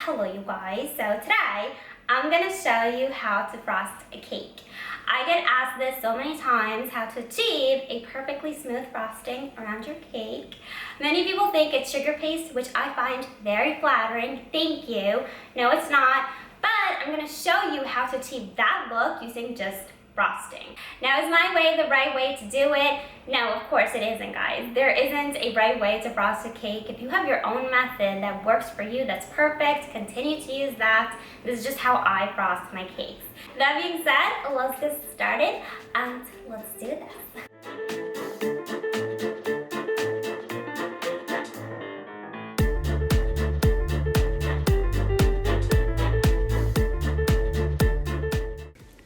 Hello you guys, so today I'm going to show you how to frost a cake. I get asked this so many times, how to achieve a perfectly smooth frosting around your cake. Many people think it's sugar paste, which I find very flattering, thank you. No, it's not, but I'm going to show you how to achieve that look using just frosting. Now, is my way the right way to do it? No, of course it isn't, guys. There isn't a right way to frost a cake. If you have your own method that works for you, that's perfect, continue to use that. This is just how I frost my cakes. That being said, let's get started and let's do this.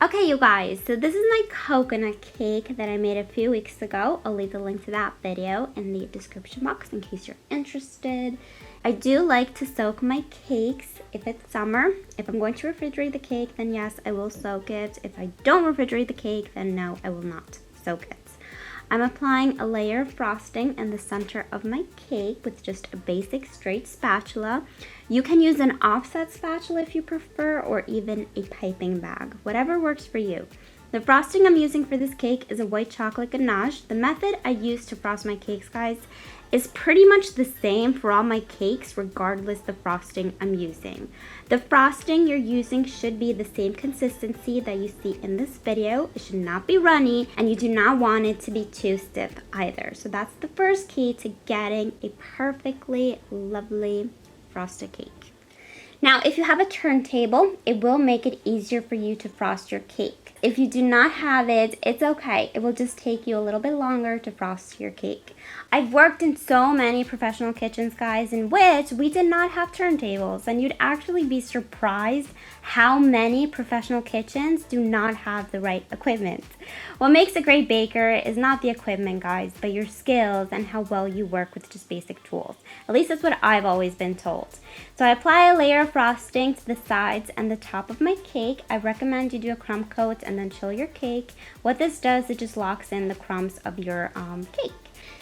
Okay, you guys, so this is my coconut cake that I made a few weeks ago. I'll leave the link to that video in the description box in case you're interested. I do like to soak my cakes if it's summer. If I'm going to refrigerate the cake, then yes, I will soak it. If I don't refrigerate the cake, then no, I will not soak it. I'm applying a layer of frosting in the center of my cake with just a basic straight spatula. You can use an offset spatula if you prefer, or even a piping bag, whatever works for you. The frosting I'm using for this cake is a white chocolate ganache. The method I use to frost my cakes, guys, is pretty much the same for all my cakes regardless the frosting I'm using. The frosting you're using should be the same consistency that you see in this video. It should not be runny, and you do not want it to be too stiff either. So that's the first key to getting a perfectly lovely frosted cake. Now, if you have a turntable, it will make it easier for you to frost your cake. If you do not have it, it's okay. It will just take you a little bit longer to frost your cake. I've worked in so many professional kitchens, guys, in which we did not have turntables, and you'd actually be surprised how many professional kitchens do not have the right equipment. What makes a great baker is not the equipment, guys, but your skills and how well you work with just basic tools. At least that's what I've always been told. So I apply a layer of frosting to the sides and the top of my cake. I recommend you do a crumb coat and then chill your cake. What this does, it just locks in the crumbs of your cake.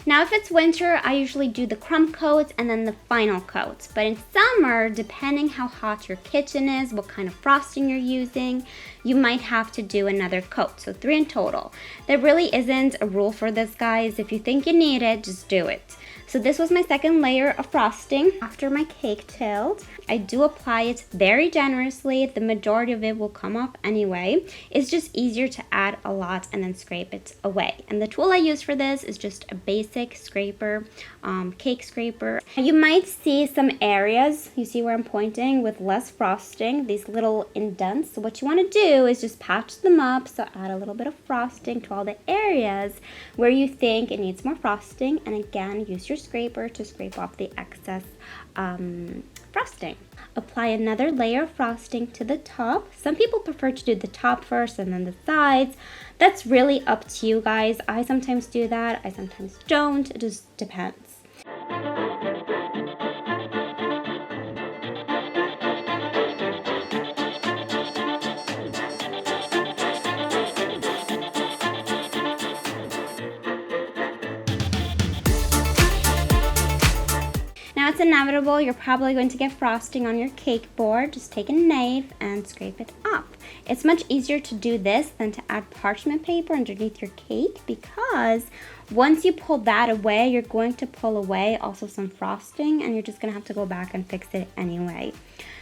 Now, if it's winter, I usually do the crumb coat and then the final coat. But in summer, depending how hot your kitchen is, what kind of frosting you're using, you might have to do another coat. So 3 in total. There really isn't a rule for this, guys. If you think you need it, just do it. So this was my second layer of frosting. After my cake chilled, I do apply it very generously. The majority of it will come off anyway. It's just easier to add a lot and then scrape it away. And the tool I use for this is just a basic scraper, cake scraper. You might see some areas, you see where I'm pointing, with less frosting, these little indents. So what you want to do is just patch them up. So add a little bit of frosting to all the areas where you think it needs more frosting. And again, use your scraper to scrape off the excess frosting. Apply another layer of frosting to the top. Some people prefer to do the top first and then the sides. That's really up to you, guys. I sometimes do that, I sometimes don't. It just depends. Now, it's inevitable, you're probably going to get frosting on your cake board. Just take a knife and scrape it up. It's much easier to do this than to add parchment paper underneath your cake, because once you pull that away, you're going to pull away also some frosting, and you're just going to have to go back and fix it anyway.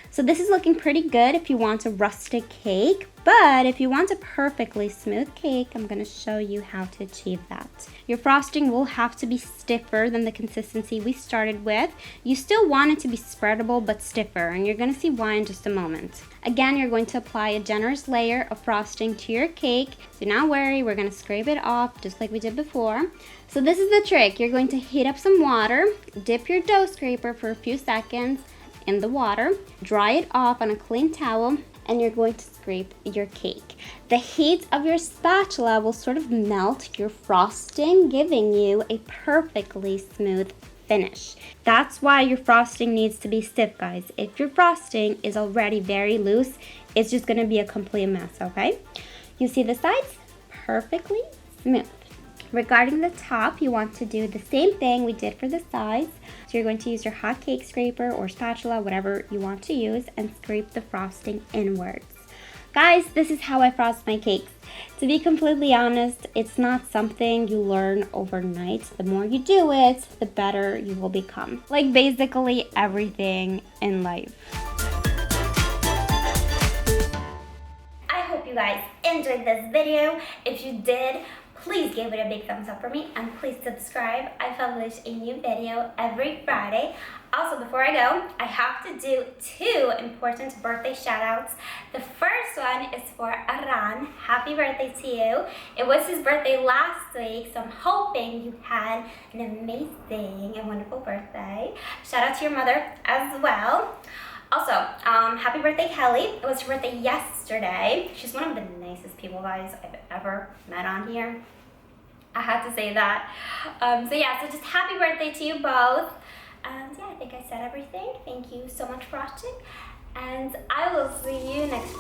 So this is looking pretty good if you want a rustic cake, but if you want a perfectly smooth cake, I'm going to show you how to achieve that. Your frosting will have to be stiffer than the consistency we started with. You still want it to be spreadable but stiffer, and you're going to see why in just a moment. Again, you're going to apply a generous layer of frosting to your cake. Do not worry, we're going to scrape it off just like we did before. So this is the trick. You're going to heat up some water, dip your dough scraper for a few seconds in the water, dry it off on a clean towel, and you're going to scrape your cake. The heat of your spatula will sort of melt your frosting, giving you a perfectly smooth finish. That's why your frosting needs to be stiff, guys. If your frosting is already very loose, it's just gonna be a complete mess, okay? You see the sides? Perfectly smooth. Regarding the top, you want to do the same thing we did for the sides. So you're going to use your hot cake scraper or spatula, whatever you want to use, and scrape the frosting inwards. Guys, this is how I frost my cakes. To be completely honest, it's not something you learn overnight. The more you do it, the better you will become. Like basically everything in life. I hope you guys enjoyed this video. If you did, please give it a big thumbs up for me and please subscribe. I publish a new video every Friday. Also, before I go, I have to do 2 important birthday shout outs. The first one is for Aran. Happy birthday to you. It was his birthday last week, so I'm hoping you had an amazing and wonderful birthday. Shout out to your mother as well. Also, happy birthday, Kelly. It was her birthday yesterday. She's one of the nicest people, guys, I've ever met on here. I had to say that. So just happy birthday to you both. And yeah, I think I said everything. Thank you so much for watching. And I will see you next